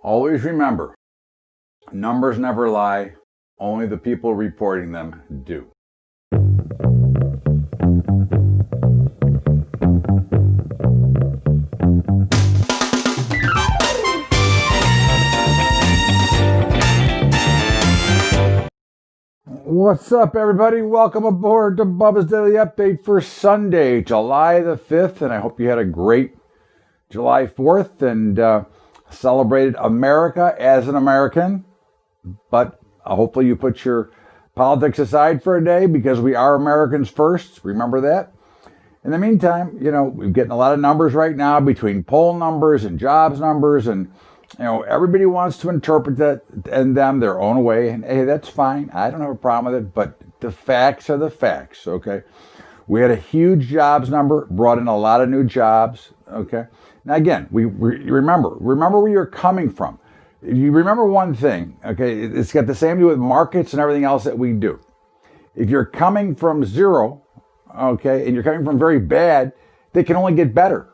Always remember, numbers never lie, only the people reporting them do. What's up, everybody? Welcome aboard to Bubba's Daily Update for Sunday, July the 5th, and I hope you had a great July 4th and celebrated America as an American. But hopefully you put your politics aside for a day because we are Americans first. Remember that. In the meantime, we're getting a lot of numbers right now between poll numbers and jobs numbers, and everybody wants to interpret that and them their own way. And hey, that's fine. I don't have a problem with it, but the facts are the facts, okay? We had a huge jobs number, brought in a lot of new jobs, okay? Now again, we remember where you're coming from. If you remember one thing, okay, it's got the same to do with markets and everything else that we do. If you're coming from zero, okay, and you're coming from very bad, they can only get better.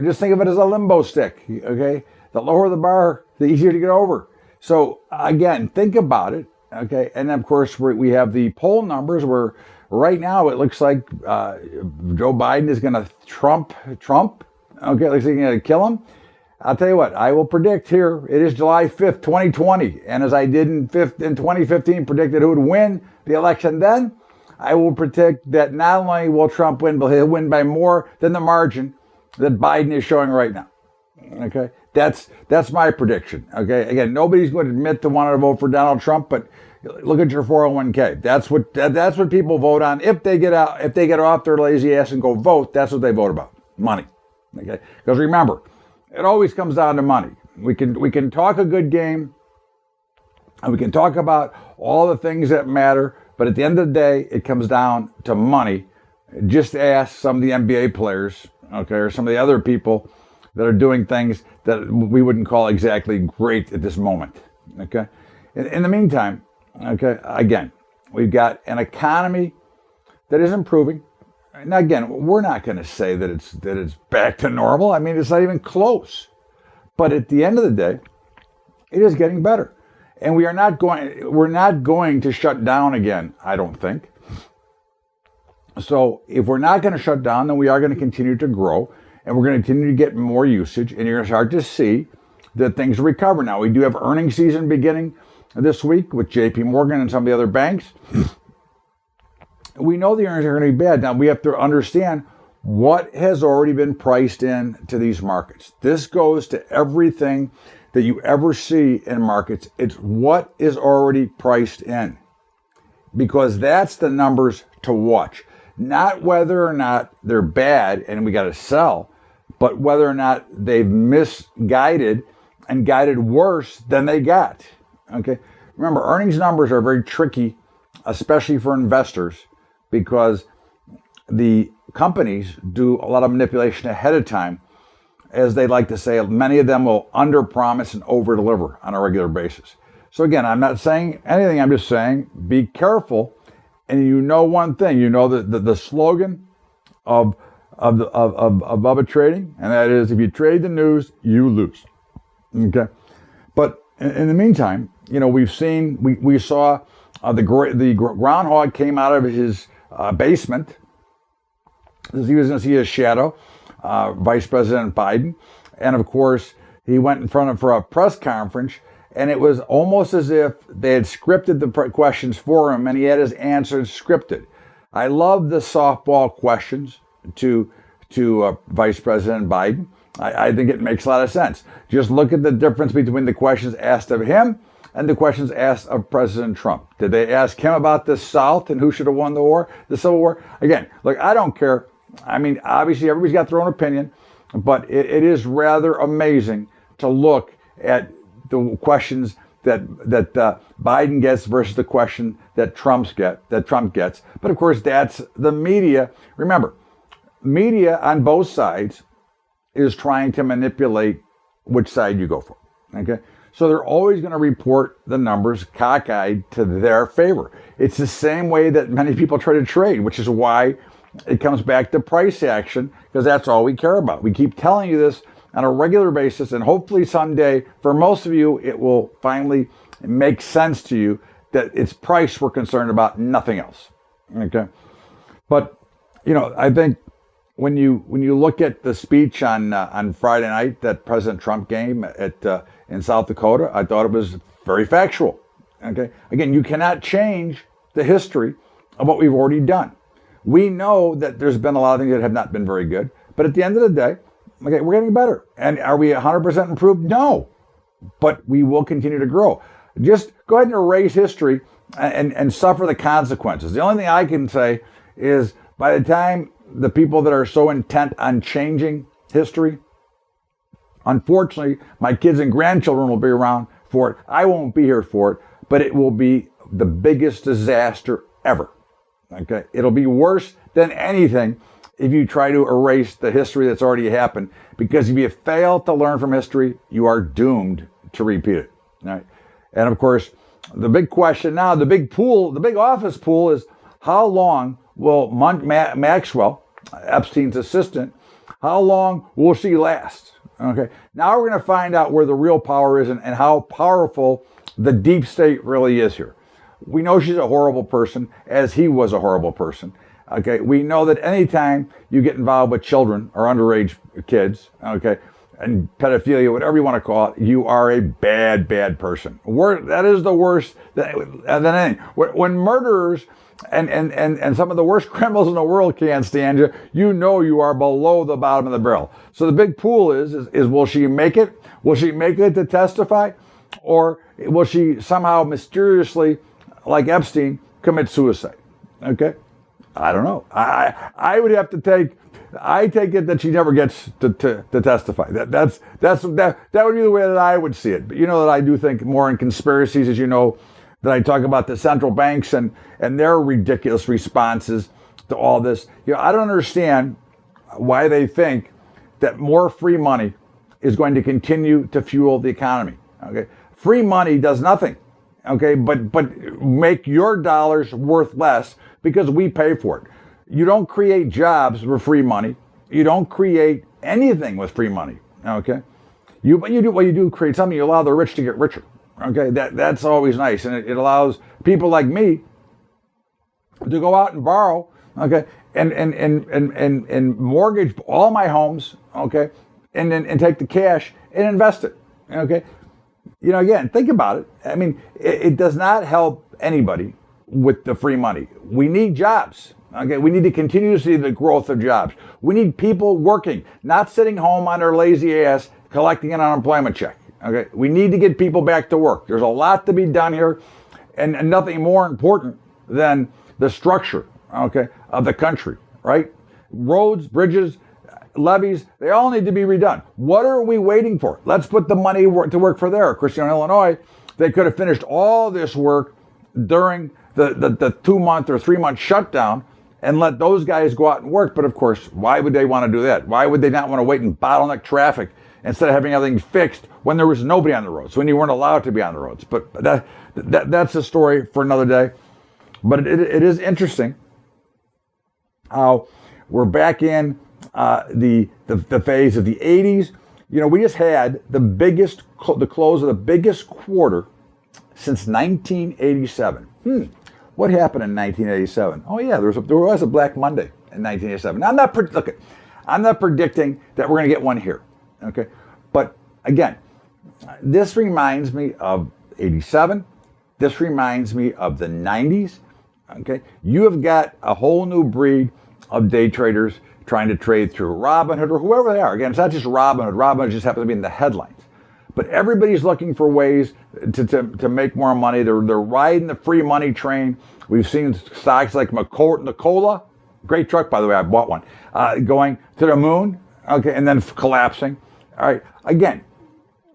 Just think of it as a limbo stick, okay? The lower the bar, the easier to get over. So again, think about it, okay? And of course, we have the poll numbers where right now it looks like Joe Biden is going to trump. Okay, it looks like he's going to kill him. I'll tell you what, I will predict here, it is July 5th, 2020. And as I did in 2015, predicted who would win the election then, I will predict that not only will Trump win, but he'll win by more than the margin that Biden is showing right now. Okay, that's my prediction. Okay, again, nobody's going to admit to wanting to vote for Donald Trump, but look at your 401k. That's what people vote on. If they get off their lazy ass and go vote, that's what they vote about. Money. Okay, because remember, it always comes down to money. We can talk a good game, and we can talk about all the things that matter, but at the end of the day, it comes down to money. Just ask some of the NBA players, okay, or some of the other people that are doing things that we wouldn't call exactly great at this moment, okay? In the meantime, okay, again, we've got an economy that is improving. Now, again, we're not going to say that it's back to normal. I mean, it's not even close. But at the end of the day, it is getting better. And we're not going to shut down again, I don't think. So if we're not going to shut down, then we are going to continue to grow. And we're going to continue to get more usage, and you're going to start to see that things recover. Now, we do have earnings season beginning this week with JP Morgan and some of the other banks. We know the earnings are going to be bad. Now, we have to understand what has already been priced in to these markets. This goes to everything that you ever see in markets. It's what is already priced in, because that's the numbers to watch. Not whether or not they're bad and we got to sell, but whether or not they've misguided and guided worse than they got. Okay. Remember, earnings numbers are very tricky, especially for investors, because the companies do a lot of manipulation ahead of time. As they like to say, many of them will under-promise and over-deliver on a regular basis. So again, I'm not saying anything. I'm just saying be careful. And you know one thing, the slogan of Bubba trading, and that is, if you trade the news, you lose. Okay, but in the meantime, we saw the groundhog came out of his basement because he was going to see his shadow, Vice President Biden, and of course he went in front of for a press conference. And it was almost as if they had scripted the questions for him, and he had his answers scripted. I love the softball questions to Vice President Biden. I think it makes a lot of sense. Just look at the difference between the questions asked of him and the questions asked of President Trump. Did they ask him about the South and who should have won the Civil War? Again, look, I don't care. I mean, obviously everybody's got their own opinion, but it is rather amazing to look at the questions that Biden gets versus the question that Trump gets. But of course, that's the media. Remember, media on both sides is trying to manipulate which side you go for. Okay, so they're always going to report the numbers cockeyed to their favor. It's the same way that many people try to trade, which is why it comes back to price action, because that's all we care about. We keep telling you this on a regular basis, and hopefully someday, for most of you, it will finally make sense to you that it's price we're concerned about, nothing else. Okay, but I think when you look at the speech on Friday night that President Trump gave in South Dakota, I thought it was very factual. Okay, again, you cannot change the history of what we've already done. We know that there's been a lot of things that have not been very good, but at the end of the day, okay, we're getting better. And are we 100% improved? No, but we will continue to grow. Just go ahead and erase history and suffer the consequences. The only thing I can say is by the time the people that are so intent on changing history, unfortunately, my kids and grandchildren will be around for it. I won't be here for it, but it will be the biggest disaster ever. Okay, it'll be worse than anything if you try to erase the history that's already happened, because if you fail to learn from history, you are doomed to repeat it. All right? And of course, the big question now, the big office pool is how long will Maxwell, Epstein's assistant, how long will she last? Okay, now we're going to find out where the real power is and how powerful the deep state really is here. We know she's a horrible person, as he was a horrible person. Okay, we know that anytime you get involved with children or underage kids, okay, and pedophilia, whatever you want to call it, you are a bad, bad person. That is the worst than anything. When murderers and some of the worst criminals in the world can't stand you, you know you are below the bottom of the barrel. So the big pool is will she make it? Will she make it to testify? Or will she somehow mysteriously, like Epstein, commit suicide? Okay, I don't know. I would have to take it that she never gets to testify. That would be the way that I would see it. But you know that I do think more in conspiracies, as you know, that I talk about the central banks and their ridiculous responses to all this. I don't understand why they think that more free money is going to continue to fuel the economy. Okay, free money does nothing. Okay, but make your dollars worth less because we pay for it. You don't create jobs with free money. You don't create anything with free money. Okay, you do create something. You allow the rich to get richer. Okay, that's always nice, and it allows people like me to go out and borrow. Okay, and mortgage all my homes. Okay, and take the cash and invest it. Okay. Again, think about it. I mean, it does not help anybody with the free money. We need jobs. Okay, we need to continue to see the growth of jobs. We need people working, not sitting home on their lazy ass collecting an unemployment check. Okay, we need to get people back to work. There's a lot to be done here, and nothing more important than the structure, okay, of the country, right? Roads, bridges, levees, they all need to be redone. What are we waiting for? Let's put the money to work for there. Christian, Illinois, they could have finished all this work during the 2-month or 3-month shutdown and let those guys go out and work. But of course, why would they want to do that? Why would they not want to wait and bottleneck traffic instead of having everything fixed when there was nobody on the roads, when you weren't allowed to be on the roads? But that's a story for another day. But it is interesting how we're back in the phase of the 80s. We just had the close of the biggest quarter since 1987. What happened in 1987? Oh yeah, there was a Black Monday in 1987. Now, I'm not predicting that we're going to get one here. Okay, but again, this reminds me of 87. This reminds me of the 90s. Okay, you have got a whole new breed of day traders trying to trade through Robinhood or whoever they are. Again, it's not just Robinhood. Robinhood just happens to be in the headlines. But everybody's looking for ways to make more money. They're riding the free money train. We've seen stocks like Nikola, great truck, by the way, I bought one, going to the moon, okay, and then collapsing. All right, again,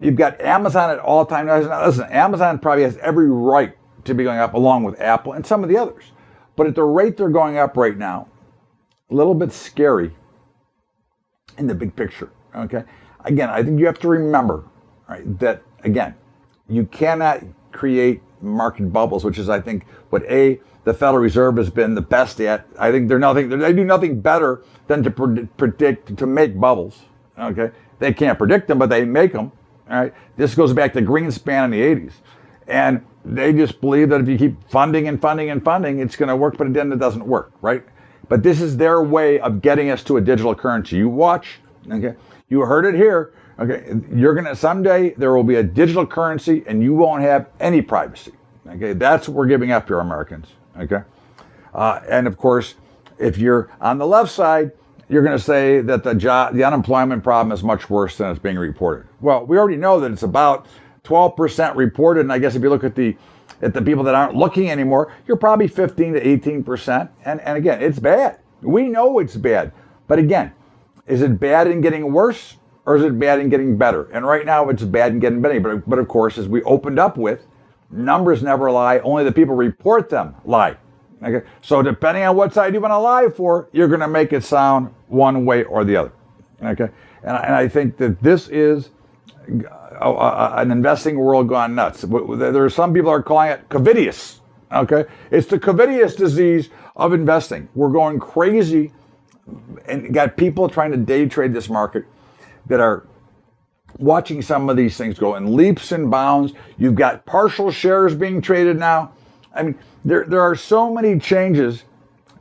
you've got Amazon at all-time highs. Now, listen, Amazon probably has every right to be going up along with Apple and some of the others. But at the rate they're going up right now, a little bit scary in the big picture, okay? Again, I think you have to remember, right, that, again, you cannot create market bubbles, which is, I think, what the Federal Reserve has been the best at. I think they do nothing better than to predict, to make bubbles, okay? They can't predict them, but they make them. All right. This goes back to Greenspan in the 80s. And they just believe that if you keep funding and funding and funding, it's going to work, but at the end it doesn't work, right? But this is their way of getting us to a digital currency. You watch, okay? You heard it here, okay? You're going to, someday there will be a digital currency and you won't have any privacy, okay? That's what we're giving up here, Americans, okay? And of course, if you're on the left side, you're going to say that the unemployment problem is much worse than it's being reported. Well, we already know that it's about 12% reported, and I guess if you look at the people that aren't looking anymore, you're probably 15 to 18%. And again, it's bad. We know it's bad. But again, is it bad in getting worse or is it bad in getting better? And right now it's bad in getting better. But of course, as we opened up with, numbers never lie. Only the people report them lie. Okay. So depending on what side you want to lie for, you're going to make it sound one way or the other. Okay. And I think that this is an investing world gone nuts. There are some people are calling it covidious. Okay, it's the covidious disease of investing. We're going crazy, and got people trying to day trade this market that are watching some of these things go in leaps and bounds. You've got partial shares being traded now. I mean, there are so many changes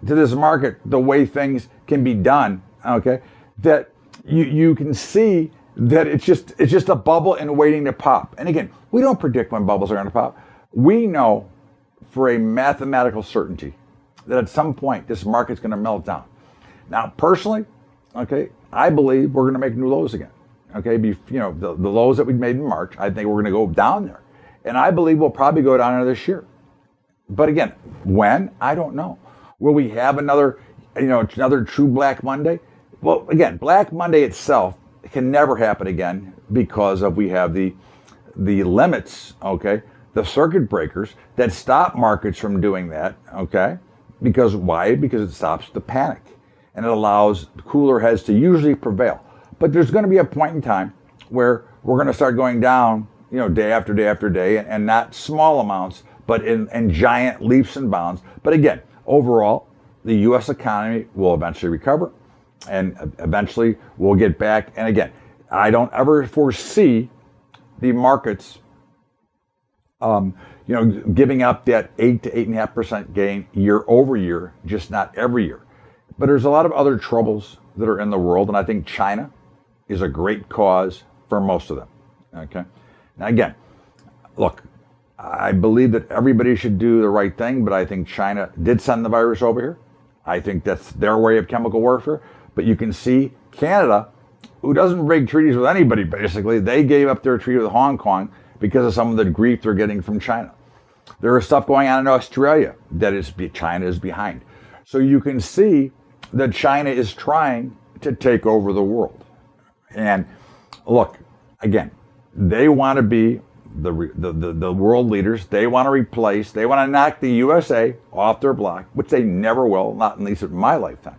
to this market, the way things can be done. Okay, that you can see that it's just a bubble and waiting to pop. And again, we don't predict when bubbles are going to pop. We know for a mathematical certainty that at some point this market's going to melt down. Now, personally, okay, I believe we're going to make new lows again. Okay, the lows that we made in March, I think we're going to go down there, and I believe we'll probably go down there this year. But again, when? I don't know. Will we have another true Black Monday? Well, again, Black Monday itself, it can never happen again because we have the limits, okay, the circuit breakers that stop markets from doing that, okay? Because why? Because it stops the panic and it allows cooler heads to usually prevail. But there's going to be a point in time where we're going to start going down, day after day after day, and not small amounts, but in giant leaps and bounds. But again, overall, the U.S. economy will eventually recover. And eventually we'll get back. And again, I don't ever foresee the markets, giving up that 8 to 8.5% gain year over year, just not every year. But there's a lot of other troubles that are in the world. And I think China is a great cause for most of them. Okay. Now, again, look, I believe that everybody should do the right thing, but I think China did send the virus over here. I think that's their way of chemical warfare. But you can see Canada, who doesn't break treaties with anybody, basically, they gave up their treaty with Hong Kong because of some of the grief they're getting from China. There is stuff going on in Australia that China is behind. So you can see that China is trying to take over the world. And look, again, they want to be the world leaders. They want to replace, they want to knock the USA off their block, which they never will, not at least in my lifetime.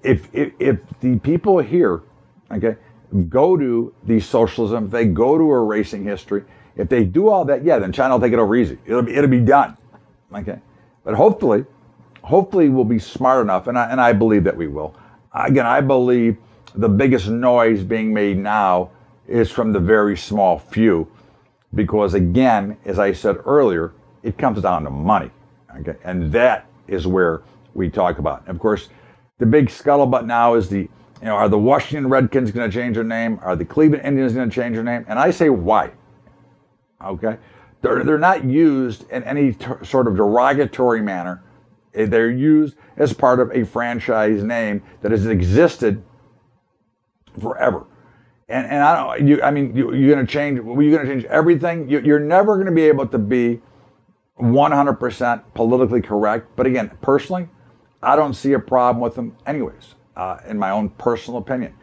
If the people here, okay, go to the socialism, if they go to erasing history, if they do all that, yeah, then China will take it over easy. It'll be done, okay. But hopefully we'll be smart enough, and I believe that we will. Again, I believe the biggest noise being made now is from the very small few, because again, as I said earlier, it comes down to money, okay, and that is where we talk about. And of course, the big scuttlebutt now is are the Washington Redskins going to change their name? Are the Cleveland Indians going to change their name? And I say, why? Okay, they're not used in any sort of derogatory manner. They're used as part of a franchise name that has existed forever. And you're going to change. You're going to change everything. You're never going to be able to be 100% politically correct. But again, personally, I don't see a problem with them anyways, in my own personal opinion.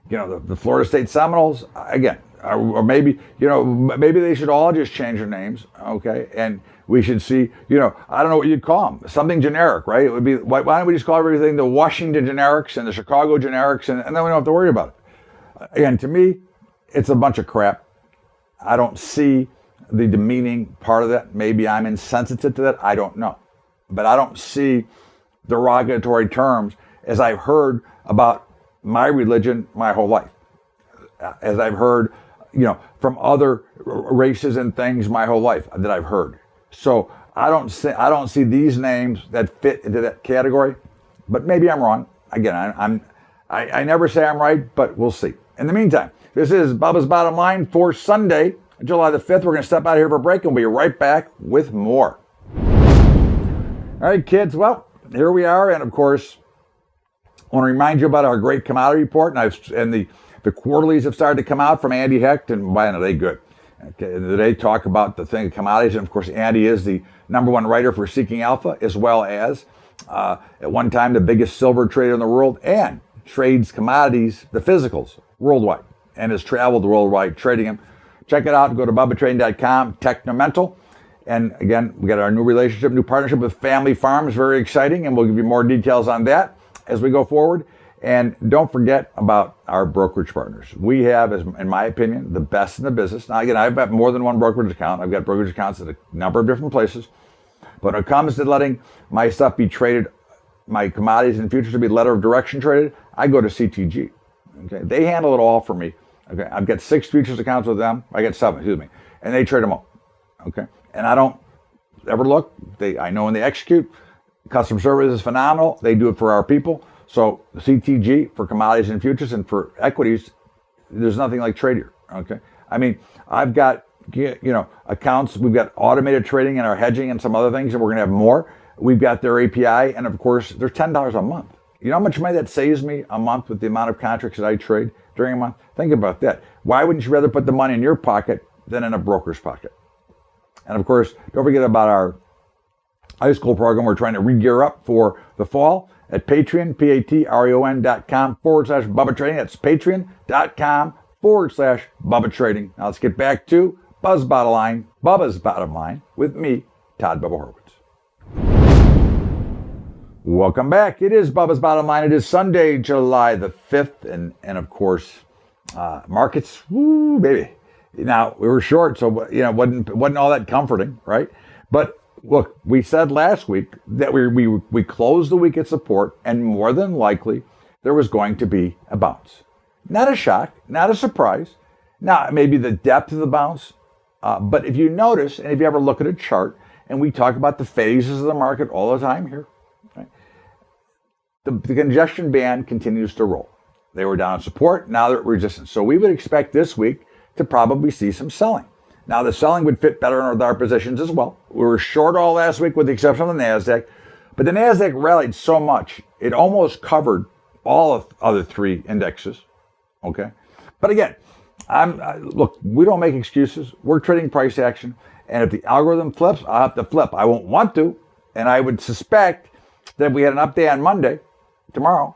The Florida State Seminoles, again, or maybe they should all just change their names, okay? And we should see, I don't know what you'd call them, something generic, right? It would be, why don't we just call everything the Washington Generics and the Chicago Generics, and then we don't have to worry about it. Again, to me, it's a bunch of crap. I don't see the demeaning part of that. Maybe I'm insensitive to that, I don't know. But I don't see derogatory terms as I've heard about my religion my whole life. as I've heard, from other races and things my whole life that I've heard. So I don't see these names that fit into that category, but maybe I'm wrong. Again, I never say I'm right, but we'll see. In the meantime, this is Bubba's Bottom Line for Sunday, July the 5th. We're going to step out here for a break and we'll be right back with more. All right, kids. Well, here we are. And of course, I want to remind you about our great commodity report. And the quarterlies have started to come out from Andy Hecht. And man, are they good. Okay, they talk about the thing of commodities. And of course, Andy is the #1 writer for Seeking Alpha, as well as at one time the biggest silver trader in the world and trades commodities, the physicals, worldwide, and has traveled worldwide trading them. Check it out. Go to BubbaTrading.com, Technomental. And again, we got our new partnership with Family Farms. Very exciting. And we'll give you more details on that as we go forward. And don't forget about our brokerage partners. We have, in my opinion, the best in the business. Now, again, I've got more than one brokerage account. I've got brokerage accounts at a number of different places. But when it comes to letting my stuff be traded, my commodities and futures to be letter of direction traded, I go to CTG. Okay, they handle it all for me. Okay, I've got 6 futures accounts with them. I got 7, excuse me, and they trade them all. Okay, and I don't ever look. I know when they execute. Customer service is phenomenal. They do it for our people. So CTG for commodities and futures, and for equities, there's nothing like Tradier. Okay, I mean, I've got accounts. We've got automated trading and our hedging and some other things, and we're going to have more. We've got their API, and of course, they're $10 a month. You know how much money that saves me a month with the amount of contracts that I trade during a month? Think about that. Why wouldn't you rather put the money in your pocket than in a broker's pocket? And of course, don't forget about our high school program. We're trying to re-gear up for the fall at Patreon, patreon.com/Bubba Trading. That's patreon.com/Bubba Trading. Now let's get back to Bubba's Bottom Line with me, Todd Bubba Horwitz. Welcome back. It is Bubba's Bottom Line. It is Sunday, July the 5th. And of course, markets, woo, baby. Now, we were short, so, wasn't all that comforting, right? But look, we said last week that we closed the week at support, and more than likely, there was going to be a bounce. Not a shock, not a surprise. Now, maybe the depth of the bounce, but if you notice, and if you ever look at a chart, and we talk about the phases of the market all the time here, right? The congestion band continues to roll. They were down at support, now they're at resistance. So we would expect this week to probably see some selling. Now, the selling would fit better with our positions as well. We were short all last week with the exception of the NASDAQ, but the NASDAQ rallied so much, it almost covered all of other 3 indexes, okay? But again, look, we don't make excuses. We're trading price action, and if the algorithm flips, I'll have to flip. I won't want to, and I would suspect that if we had an up day on Monday, tomorrow,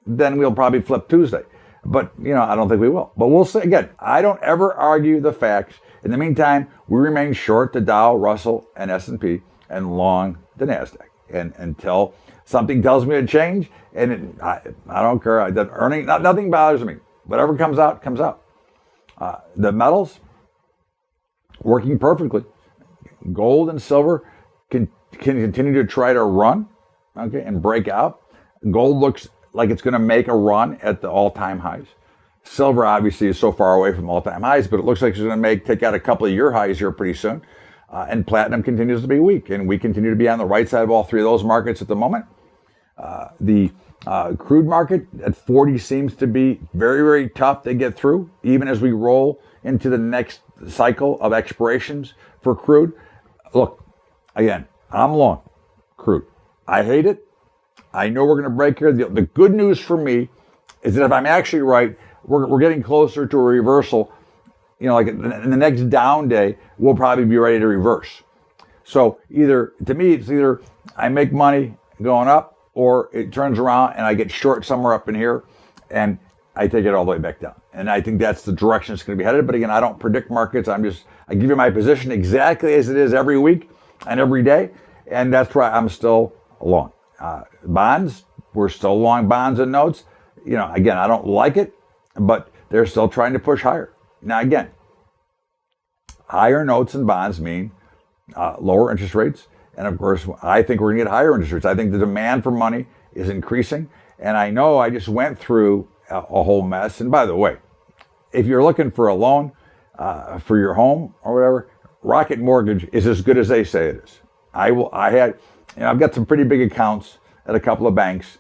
then we'll probably flip Tuesday. But, I don't think we will. But we'll see. Again, I don't ever argue the facts. In the meantime, we remain short the Dow, Russell, and S&P, and long the NASDAQ. And until something tells me to change, and I don't care. Nothing bothers me. Whatever comes out, comes out. The metals, working perfectly. Gold and silver can continue to try to run, okay, and break out. Gold looks like it's going to make a run at the all-time highs. Silver obviously is so far away from all-time highs, but it looks like it's going to take out a couple of year highs here pretty soon. And platinum continues to be weak, and we continue to be on the right side of all 3 of those markets at the moment. The crude market at 40 seems to be very, very tough to get through, even as we roll into the next cycle of expirations for crude. Look, again, I'm long crude. I hate it. I know we're going to break here. The good news for me is that if I'm actually right, we're getting closer to a reversal. Like in the next down day, we'll probably be ready to reverse. So to me, it's either I make money going up, or it turns around and I get short somewhere up in here, and I take it all the way back down. And I think that's the direction it's going to be headed. But again, I don't predict markets. I give you my position exactly as it is every week and every day, and that's why I'm still long. Bonds, we're still long bonds and notes. Again, I don't like it, but they're still trying to push higher. Now, again, higher notes and bonds mean lower interest rates. And of course, I think we're going to get higher interest rates. I think the demand for money is increasing. And I know I just went through a whole mess. And by the way, if you're looking for a loan for your home or whatever, Rocket Mortgage is as good as they say it is. I've got some pretty big accounts at a couple of banks,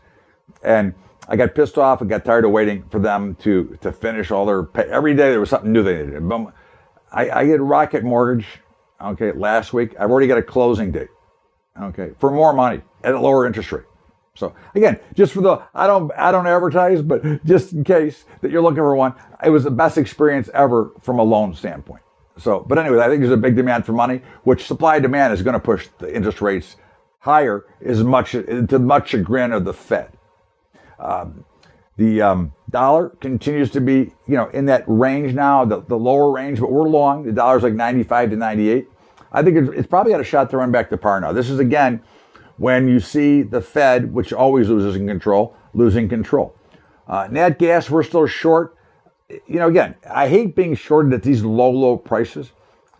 and I got pissed off and got tired of waiting for them to finish all their pay. Every day there was something new they needed. I did Rocket Mortgage, okay, last week. I've already got a closing date, okay, for more money at a lower interest rate. So again, just for I don't advertise, but just in case that you're looking for one, it was the best experience ever from a loan standpoint. So, but anyway, I think there's a big demand for money, which supply and demand is going to push the interest rates higher to much chagrin of the Fed. The dollar continues to be, in that range now, the lower range, but we're long. The dollar's like 95 to 98. I think it's probably got a shot to run back to par now. This is, again, when you see the Fed, which always losing control. Nat gas, we're still short. Again, I hate being shorted at these low prices,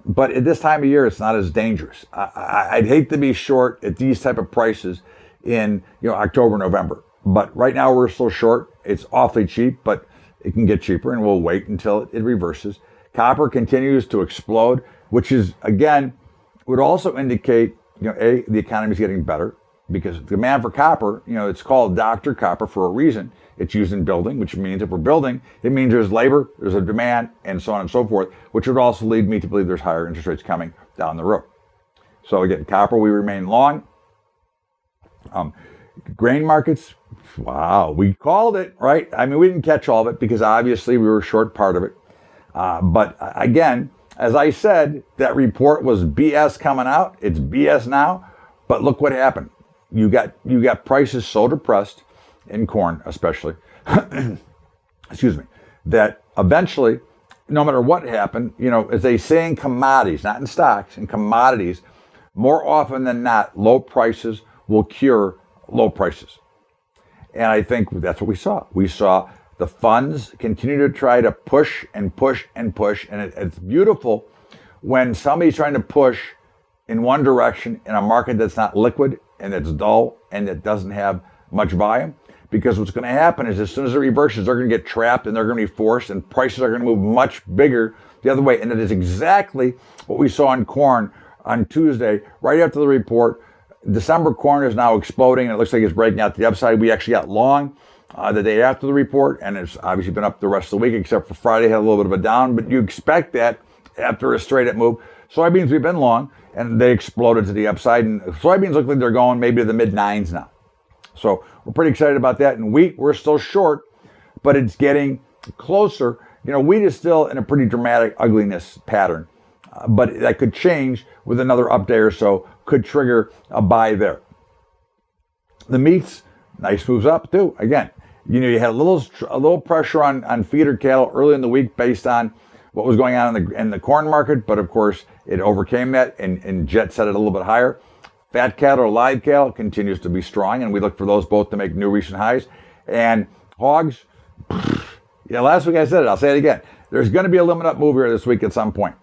but at this time of year, it's not as dangerous. I'd hate to be short at these type of prices in, October, November. But right now we're still short. It's awfully cheap, but it can get cheaper, and we'll wait until it reverses. Copper continues to explode, which is, again, would also indicate, the economy is getting better, because demand for copper, it's called Dr. Copper for a reason. It's used in building, which means if we're building, it means there's labor, there's a demand, and so on and so forth, which would also lead me to believe there's higher interest rates coming down the road. So again, copper, we remain long. Grain markets, wow, we called it, right? I mean, we didn't catch all of it because obviously we were short part of it. But again, as I said, that report was BS coming out. It's BS now. But look what happened. You got prices so depressed in corn, especially, excuse me, that eventually, no matter what happened, as they say in commodities, not in stocks, in commodities, more often than not, low prices will cure low prices. And I think that's what we saw. We saw the funds continue to try to push and push and push. And it's beautiful when somebody's trying to push in one direction in a market that's not liquid and it's dull and it doesn't have much volume. Because what's going to happen is as soon as it reverses, they're going to get trapped and they're going to be forced, and prices are going to move much bigger the other way. And it is exactly what we saw in corn on Tuesday, right after the report. December corn is now exploding, and it looks like it's breaking out to the upside. We actually got long the day after the report, and it's obviously been up the rest of the week, except for Friday had a little bit of a down, but you expect that after a straight up move. Soybeans, we've been long, and they exploded to the upside, and soybeans look like they're going maybe to the mid-9s now. So we're pretty excited about that. And wheat, we're still short, but it's getting closer. Wheat is still in a pretty dramatic ugliness pattern, but that could change with another up day or so, could trigger a buy there. The meats, nice moves up too. Again, you had a little pressure on feeder cattle early in the week based on what was going on in the corn market, but of course it overcame that and jet set it a little bit higher. Fat cattle or live cattle continues to be strong, and we look for those both to make new recent highs. And hogs, last week I said it, I'll say it again. There's going to be a limit up move here this week at some point.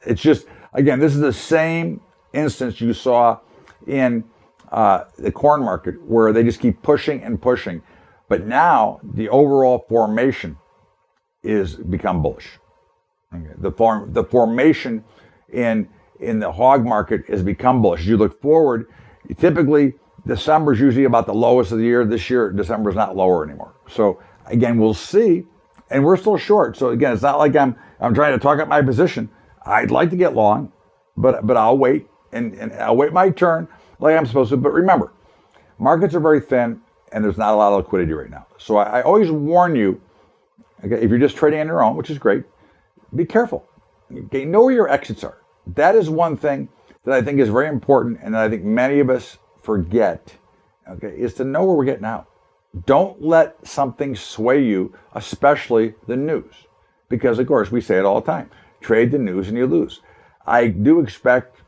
It's just, again, this is the same instance you saw in the corn market where they just keep pushing and pushing. But now the overall formation is become bullish. Okay. The formation in the hog market has become bullish. As you look forward, typically December is usually about the lowest of the year. This year, December is not lower anymore. So again, we'll see, and we're still short. So again, it's not like I'm trying to talk up my position. I'd like to get long, but I'll wait and I'll wait my turn like I'm supposed to. But remember, markets are very thin, and there's not a lot of liquidity right now. So I always warn you, okay, if you're just trading on your own, which is great, be careful. Okay, know where your exits are. That is one thing that I think is very important, and that I think many of us forget, okay, is to know where we're getting out. Don't let something sway you, especially the news. Because, of course, we say it all the time. Trade the news and you lose. I do expect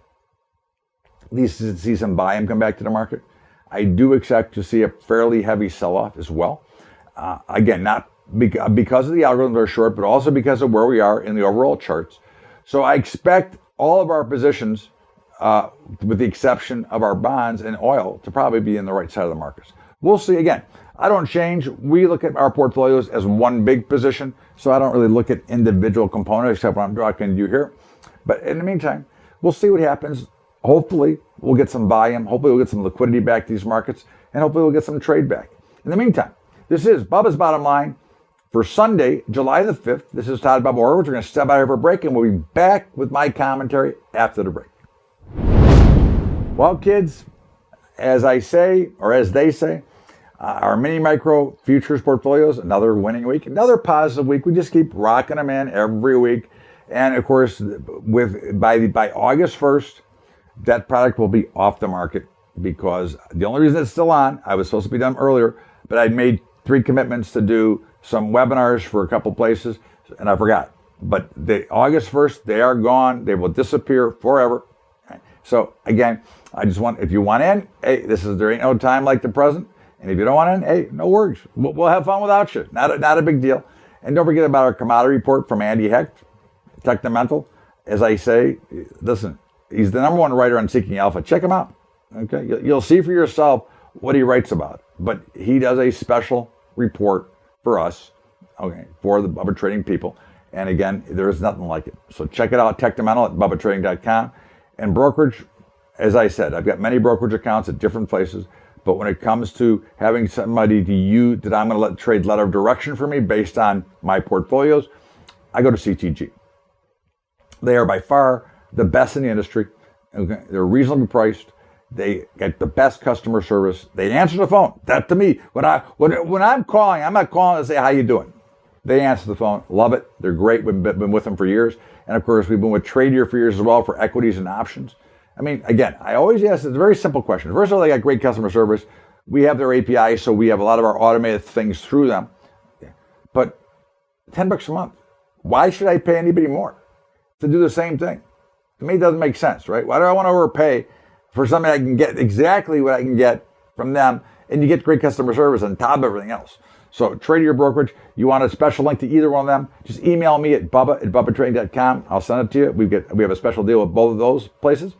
to see some buy-in come back to the market. I do expect to see a fairly heavy sell-off as well. Again, not because of the algorithms are short, but also because of where we are in the overall charts. So I expect all of our positions, with the exception of our bonds and oil, to probably be in the right side of the markets. We'll see. Again, I don't change. We look at our portfolios as one big position, so I don't really look at individual components except what I'm talking to you here. But in the meantime, we'll see what happens. Hopefully, we'll get some volume. Hopefully, we'll get some liquidity back to these markets, and hopefully, we'll get some trade back. In the meantime, this is Bubba's Bottom Line for Sunday, July the 5th. This is Todd Bubba Horowitz. We're going to step out here for a break, and we'll be back with my commentary after the break. Well, kids, as I say, or as they say, our mini micro futures portfolios, another winning week, another positive week. We just keep rocking them in every week. And of course, by August 1st, that product will be off the market because the only reason it's still on, I was supposed to be done earlier, but I'd made 3 commitments to do some webinars for a couple places, and I forgot. But August 1st, they are gone. They will disappear forever. Okay. So again, I just want, if you want in, hey, there ain't no time like the present. And if you don't want in, hey, no worries. We'll have fun without you. Not a big deal. And don't forget about our commodity report from Andy Hecht, Technimental. As I say, listen, he's the number 1 writer on Seeking Alpha. Check him out. Okay, you'll see for yourself what he writes about. But he does a special report for us, okay, for the Bubba Trading people. And again, there is nothing like it. So check it out, Technimental at BubbaTrading.com. And brokerage, as I said, I've got many brokerage accounts at different places. But when it comes to having somebody to you that I'm going to let trade letter of direction for me based on my portfolios, I go to CTG. They are by far the best in the industry. Okay? They're reasonably priced. They get the best customer service. They answer the phone. That to me, when I'm calling, I'm not calling to say how you doing. They answer the phone. Love it. They're great. We've been with them for years. And of course, we've been with Tradier for years as well for equities and options. I mean, again, I always ask, it's a very simple question. First of all, they got great customer service. We have their API, so we have a lot of our automated things through them. But $10 a month, why should I pay anybody more to do the same thing? To me, it doesn't make sense, right? Why do I want to overpay for something I can get exactly what I can get from them, and you get great customer service on top of everything else? So trade your brokerage. You want a special link to either one of them, just email me at bubba@bubbatrading.com. I'll send it to you. We have a special deal with both of those places.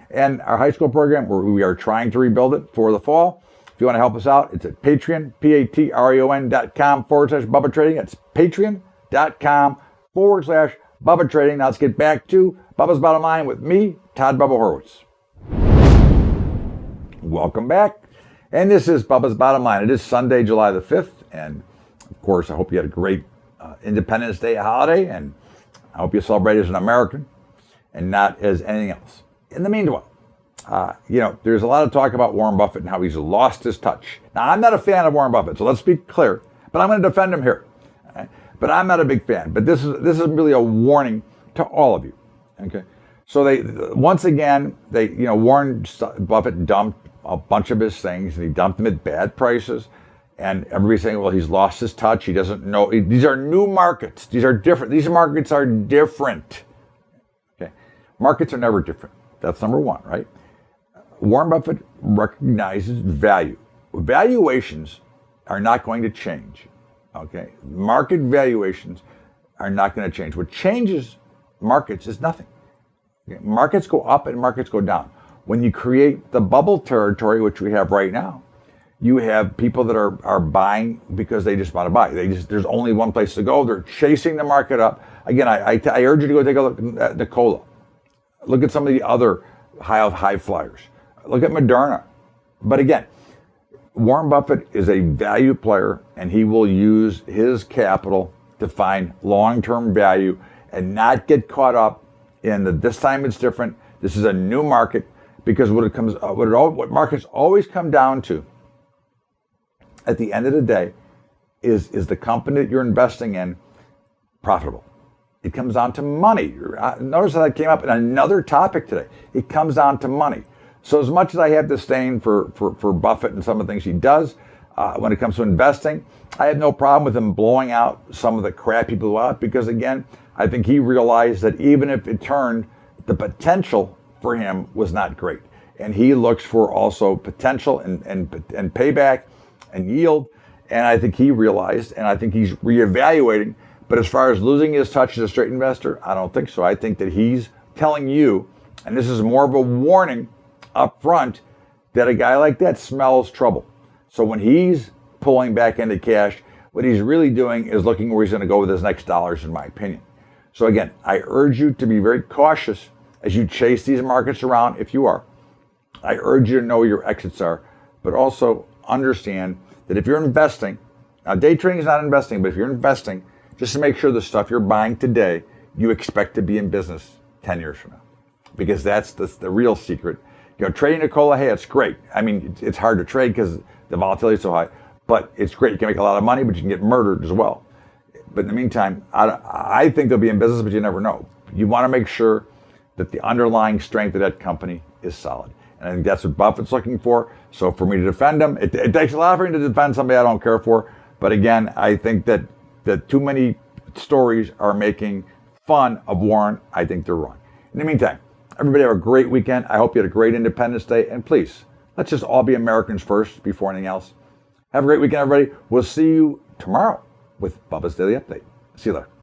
And our high school program, where we are trying to rebuild it for the fall. If you want to help us out, it's at Patreon, patreon.com/Bubba Trading. It's patreon.com/Bubba Trading. Now let's get back to Bubba's Bottom Line with me, Todd Bubba Horowitz. Welcome back. And this is Bubba's Bottom Line. It is Sunday, July the 5th. And of course, I hope you had a great Independence Day holiday. And I hope you celebrate as an American and not as anything else. In the meanwhile, there's a lot of talk about Warren Buffett and how he's lost his touch. Now, I'm not a fan of Warren Buffett, so let's be clear. But I'm going to defend him here. Okay? But I'm not a big fan. But this is really a warning to all of you. Okay. So Warren Buffett dumped a bunch of his things, and he dumped them at bad prices. And everybody's saying, well, he's lost his touch. He doesn't know. These are new markets. These are different. These markets are different. Okay. Markets are never different. That's number 1, right? Warren Buffett recognizes value. Valuations are not going to change. Okay. Market valuations are not going to change. What changes markets is nothing. Okay? Markets go up and markets go down. When you create the bubble territory, which we have right now, you have people that are buying because they just want to buy. There's only one place to go. They're chasing the market up. Again, I urge you to go take a look at the cola. Look at some of the other high flyers. Look at Moderna. But again, Warren Buffett is a value player, and he will use his capital to find long-term value and not get caught up in this time it's different. This is a new market, because what markets always come down to at the end of the day is the company that you're investing in profitable? It comes down to money. Notice that came up in another topic today. It comes down to money. So as much as I have disdain for Buffett and some of the things he does, when it comes to investing, I have no problem with him blowing out some of the crap he blew out, because again, I think he realized that even if it turned, the potential for him was not great. And he looks for also potential and payback and yield. And I think he realized, and I think he's reevaluating. But as far as losing his touch as a straight investor, I don't think so. I think that he's telling you, and this is more of a warning up front, that a guy like that smells trouble. So when he's pulling back into cash. What he's really doing is looking where he's going to go with his next dollars, in my opinion. So again, I urge you to be very cautious as you chase these markets around, if you are. I urge you to know where your exits are, but also understand that if you're investing, now day trading is not investing, but if you're investing, just to make sure the stuff you're buying today, you expect to be in business 10 years from now. Because that's the real secret. Trading a cola, hey, it's great. I mean, it's hard to trade because the volatility is so high, but it's great. You can make a lot of money, but you can get murdered as well. But in the meantime, I think they'll be in business, but you never know. You want to make sure that the underlying strength of that company is solid. And I think that's what Buffett's looking for. So for me to defend him, it takes a lot for me to defend somebody I don't care for. But again, I think that too many stories are making fun of Warren. I think they're wrong. In the meantime, everybody have a great weekend. I hope you had a great Independence Day. And please, let's just all be Americans first before anything else. Have a great weekend, everybody. We'll see you tomorrow with Bubba's Daily Update. See you later.